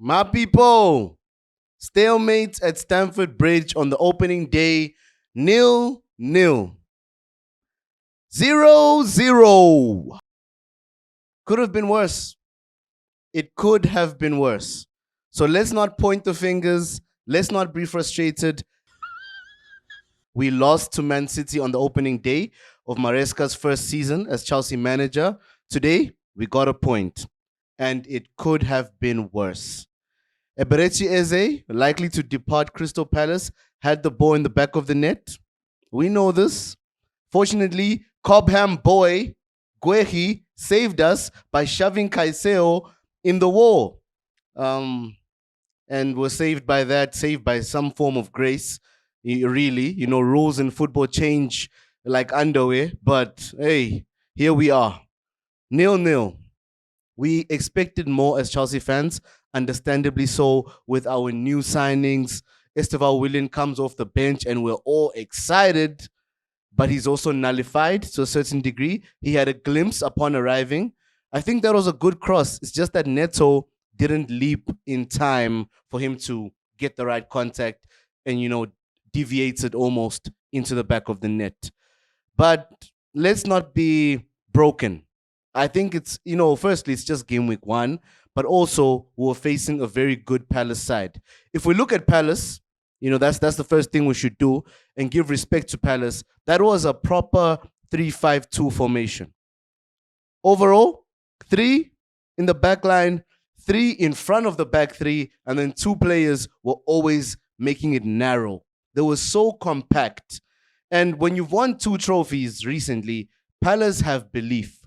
My people, stalemate at Stamford Bridge on the opening day, nil-nil. 0-0. Could have been worse. It could have been worse. So let's not point the fingers. Let's not be frustrated. We lost to Man City on the opening day of Maresca's first season as Chelsea manager. Today, we got a point, and it could have been worse. Eberechi Eze, likely to depart Crystal Palace, had the ball in the back of the net. We know this. Fortunately, Cobham boy Guehi saved us by shoving Caicedo in the wall. And was saved by that, saved by some form of grace. Really, rules in football change like underwear. But hey, here we are. 0-0. We expected more as Chelsea fans, understandably so, with our new signings. Esteval Willian comes off the bench and we're all excited, but he's also nullified to a certain degree. He had a glimpse upon arriving. I think that was a good cross. It's just that Neto didn't leap in time for him to get the right contact and, deviated almost into the back of the net. But let's not be broken. I think it's, firstly, it's just game week 1, but also we're facing a very good Palace side. If we look at Palace, that's the first thing we should do and give respect to Palace. That was a proper 3-5-2 formation. Overall, 3 in the back line, 3 in front of the back 3, and then 2 players were always making it narrow. They were so compact. And when you've won 2 trophies recently, Palace have belief.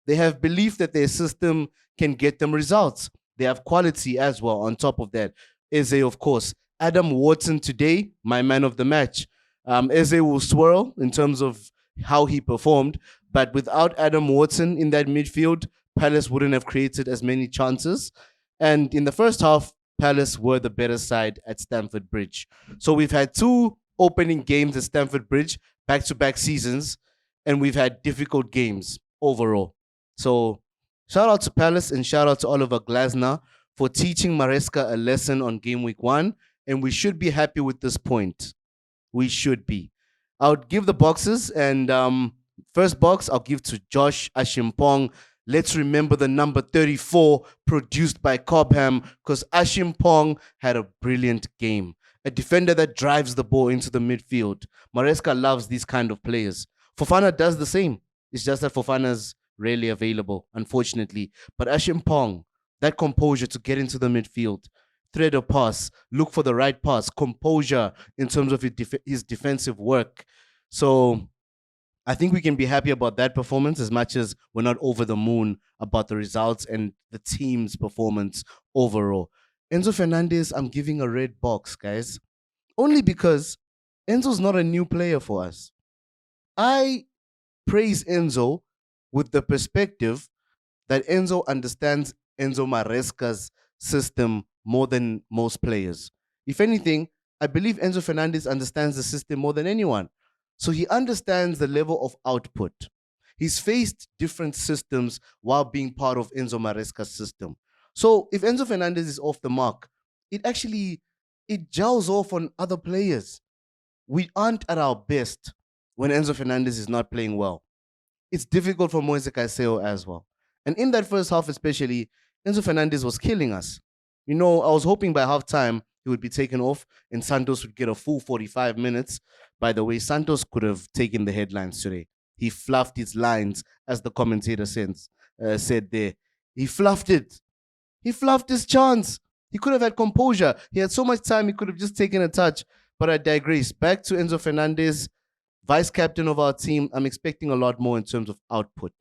They have belief that their system can get them results. They have quality as well on top of that. Eze, of course. Adam Wharton today, my man of the match. Eze will swirl in terms of how he performed, but without Adam Wharton in that midfield, Palace wouldn't have created as many chances. And in the first half, Palace were the better side at Stamford Bridge. So we've had 2 opening games at Stamford Bridge, back-to-back seasons, and we've had difficult games overall. So shout out to Palace and shout out to Oliver Glasner for teaching Maresca a lesson on game week 1, and we should be happy with this point. We should be. I would give the boxes, and first box I'll give to Josh Ashimpong. Let's remember the number 34 produced by Cobham, because Ashimpong had a brilliant game. A defender that drives the ball into the midfield. Maresca loves these kind of players. Fofana does the same. It's just that Fofana's rarely available, unfortunately. But Ashimpong, that composure to get into the midfield, thread a pass, look for the right pass, composure in terms of his defensive work. So I think we can be happy about that performance as much as we're not over the moon about the results and the team's performance overall. Enzo Fernandez, I'm giving a red box, guys. Only because Enzo's not a new player for us. I praise Enzo with the perspective that Enzo understands Enzo Maresca's system more than most players. If anything, I believe Enzo Fernandez understands the system more than anyone. So he understands the level of output. He's faced different systems while being part of Enzo Maresca's system. So if Enzo Fernandez is off the mark, it gels off on other players. We aren't at our best when Enzo Fernandez is not playing well. It's difficult for Moise Caicedo as well. And in that first half especially, Enzo Fernandez was killing us. I was hoping by halftime he would be taken off and Santos would get a full 45 minutes. By the way, Santos could have taken the headlines today. He fluffed his lines, as the commentator said there. He fluffed it. He fluffed his chance. He could have had composure. He had so much time, he could have just taken a touch. But I digress. Back to Enzo Fernandez, vice captain of our team. I'm expecting a lot more in terms of output.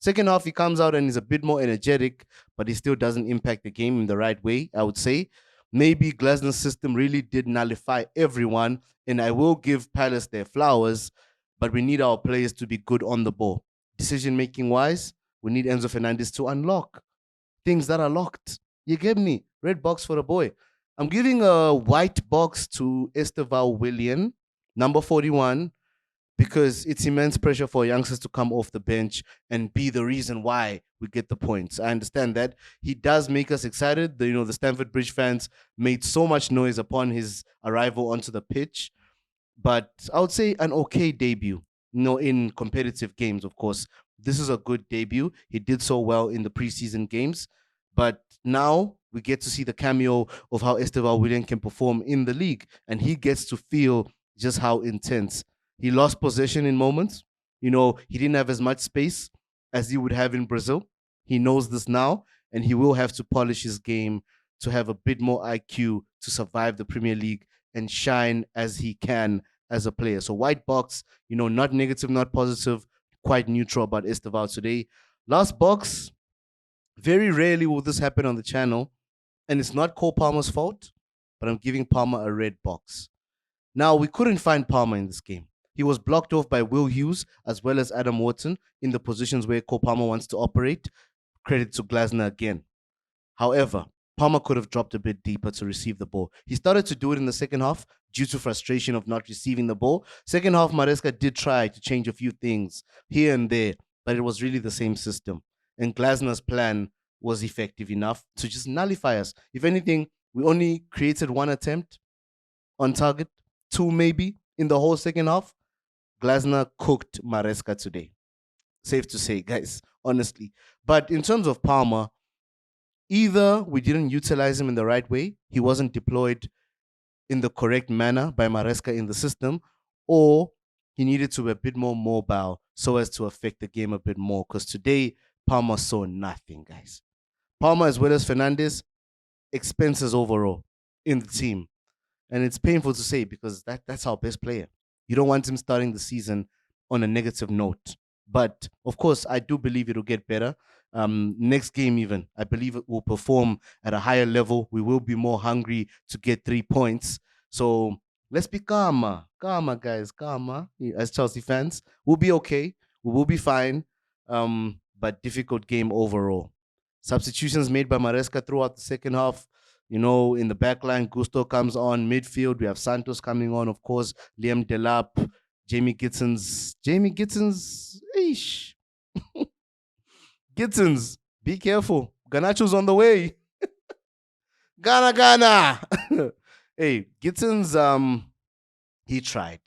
Second half, he comes out and is a bit more energetic, but he still doesn't impact the game in the right way, I would say. Maybe Glasner's system really did nullify everyone, and I will give Palace their flowers, but we need our players to be good on the ball. Decision-making wise, we need Enzo Fernandez to unlock things that are locked. You get me? Red box for the boy. I'm giving a white box to Esteval Willian, number 41. because it's immense pressure for youngsters to come off the bench and be the reason why we get the points. I understand that. He does make us excited. The Stamford Bridge fans made so much noise upon his arrival onto the pitch, but I would say an okay debut. In competitive games, of course, this is a good debut. He did so well in the preseason games, but now we get to see the cameo of how Esteval William can perform in the league, and he gets to feel just how intense. He lost possession in moments. He didn't have as much space as he would have in Brazil. He knows this now, and he will have to polish his game to have a bit more IQ to survive the Premier League and shine as he can as a player. So white box, not negative, not positive, quite neutral about Esteval today. Last box, very rarely will this happen on the channel, and it's not Cole Palmer's fault, but I'm giving Palmer a red box. Now, we couldn't find Palmer in this game. He was blocked off by Will Hughes as well as Adam Wharton in the positions where Cole Palmer wants to operate. Credit to Glasner again. However, Palmer could have dropped a bit deeper to receive the ball. He started to do it in the second half due to frustration of not receiving the ball. Second half, Maresca did try to change a few things here and there, but it was really the same system. And Glasner's plan was effective enough to just nullify us. If anything, we only created one attempt on target, two maybe in the whole second half. Glasner cooked Maresca today. Safe to say, guys, honestly. But in terms of Palmer, either we didn't utilize him in the right way, he wasn't deployed in the correct manner by Maresca in the system, or he needed to be a bit more mobile so as to affect the game a bit more. Because today, Palmer saw nothing, guys. Palmer, as well as Fernandez, expenses overall in the team. And it's painful to say because that's our best player. You don't want him starting the season on a negative note. But of course, I do believe it'll get better. Next game, even, I believe it will perform at a higher level. We will be more hungry to get 3 points. So let's be calmer. Calmer, guys. Calmer. As Chelsea fans, we'll be okay. We will be fine. But difficult game overall. Substitutions made by Maresca throughout the second half. In the back line, Gusto comes on. Midfield, we have Santos coming on, of course. Liam Delap, Jamie Gittins. Eesh. Gittins, be careful. Ganacho's on the way. Ghana. Hey, Gittins, he tried.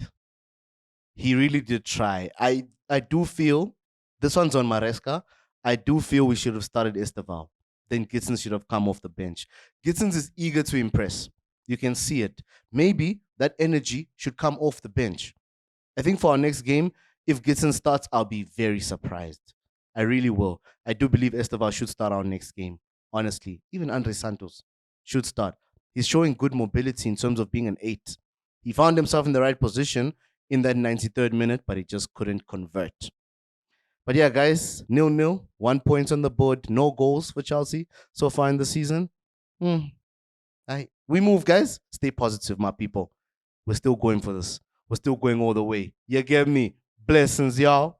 He really did try. I do feel, this one's on Maresca, I do feel we should have started Esteval. Then Gittins should have come off the bench. Gittins is eager to impress. You can see it. Maybe that energy should come off the bench. I think for our next game, if Gittins starts, I'll be very surprised. I really will. I do believe Esteval should start our next game. Honestly, even Andre Santos should start. He's showing good mobility in terms of being an 8. He found himself in the right position in that 93rd minute, but he just couldn't convert. But yeah, guys, 0-0, 1 point on the board, no goals for Chelsea so far in the season. We move, guys. Stay positive, my people. We're still going for this. We're still going all the way. You get me? Blessings, y'all.